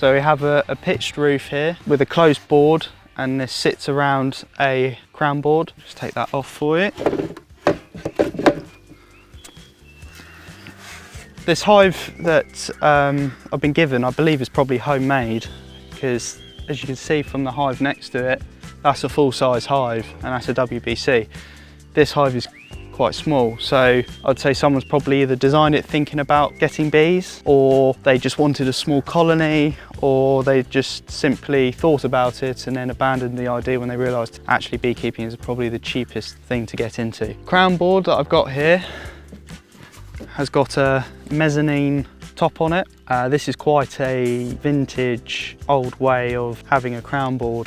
So we have a pitched roof here with a closed board, and this sits around a crown board. Just take that off for you. This hive that I've been given, I believe is probably homemade, because as you can see from the hive next to it, that's a full-size hive and that's a WBC. This hive is quite small, so I'd say someone's probably either designed it thinking about getting bees, or they just wanted a small colony, or they just simply thought about it and then abandoned the idea when they realised actually beekeeping is probably the cheapest thing to get into. Crown board that I've got here has got a mezzanine top on it. This is quite a vintage, old way of having a crown board.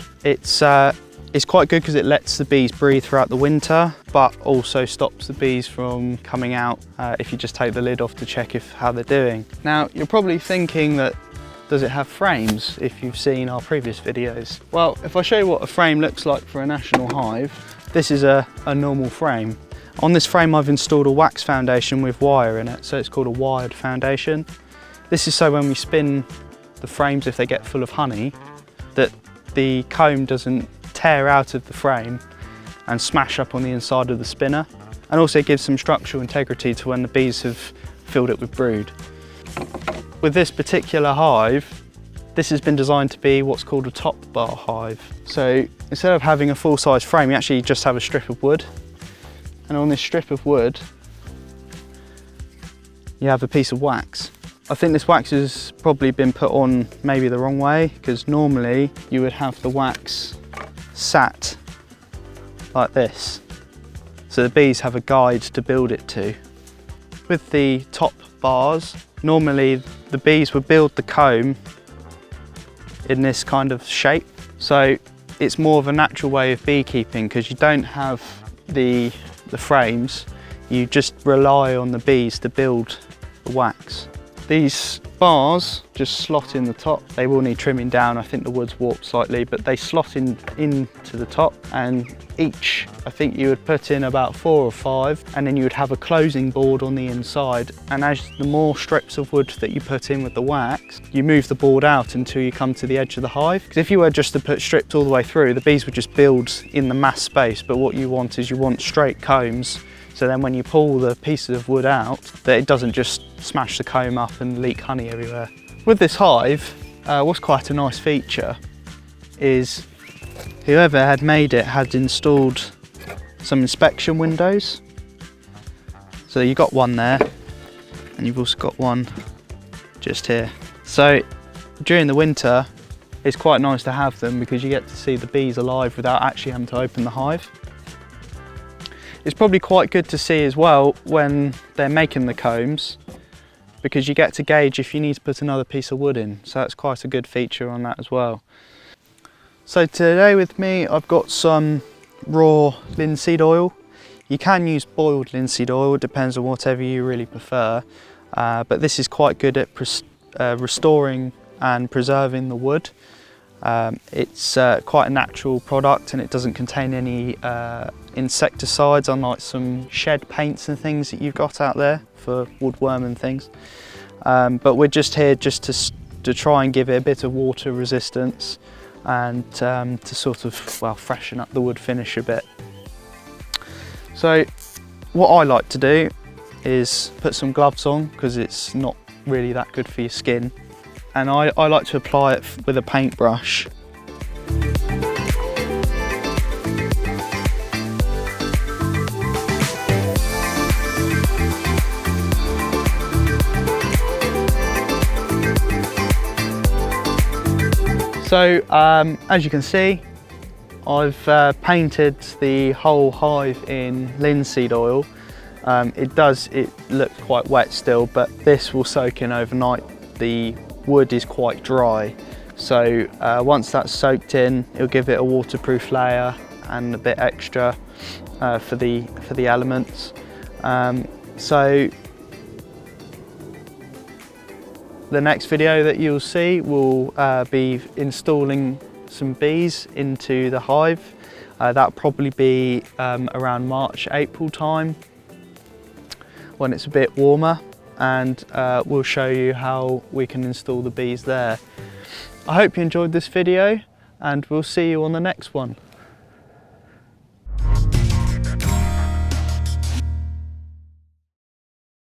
It's quite good because it lets the bees breathe throughout the winter, but also stops the bees from coming out if you just take the lid off to check how they're doing. Now, you're probably thinking that, does it have frames if you've seen our previous videos? Well, if I show you what a frame looks like for a national hive, this is a normal frame. On this frame I've installed a wax foundation with wire in it, so it's called a wired foundation. This is so when we spin the frames, if they get full of honey, that the comb doesn't tear out of the frame and smash up on the inside of the spinner. And also it gives some structural integrity to when the bees have filled it with brood. With this particular hive, this has been designed to be what's called a top bar hive. So instead of having a full-size frame, you actually just have a strip of wood. And on this strip of wood, you have a piece of wax. I think this wax has probably been put on maybe the wrong way, because normally you would have the wax sat like this. So the bees have a guide to build it to. With the top bars, normally the bees would build the comb in this kind of shape. So it's more of a natural way of beekeeping, because you don't have the frames, you just rely on the bees to build the wax. These bars just slot in the top. They will need trimming down. I think the wood's warped slightly, but they slot into the top, and each, I think you would put in about 4 or 5, and then you would have a closing board on the inside. And as the more strips of wood that you put in with the wax, you move the board out until you come to the edge of the hive. Because if you were just to put strips all the way through, the bees would just build in the mass space, but what you want is you want straight combs. So then when you pull the pieces of wood out, that it doesn't just smash the comb up and leak honey everywhere. With this hive, what's quite a nice feature is whoever had made it had installed some inspection windows. So you've got one there, and you've also got one just here. So during the winter, it's quite nice to have them because you get to see the bees alive without actually having to open the hive. It's probably quite good to see as well when they're making the combs, because you get to gauge if you need to put another piece of wood in. So that's quite a good feature on that as well. So today with me, I've got some raw linseed oil. You can use boiled linseed oil, it depends on whatever you really prefer. But this is quite good at restoring and preserving the wood. It's quite a natural product, and it doesn't contain any insecticides, unlike some shed paints and things that you've got out there for woodworm and things. But we're just here just to try and give it a bit of water resistance, and to sort of, well, freshen up the wood finish a bit. So what I like to do is put some gloves on, because it's not really that good for your skin. And I like to apply it with a paintbrush. So as you can see, I've painted the whole hive in linseed oil. It looks quite wet still, but this will soak in overnight. The wood is quite dry, so once that's soaked in, it'll give it a waterproof layer and a bit extra for the elements. So the next video that you'll see will be installing some bees into the hive. That'll probably be around March, April time, when it's a bit warmer, and we'll show you how we can install the bees there. I hope you enjoyed this video and we'll see you on the next one.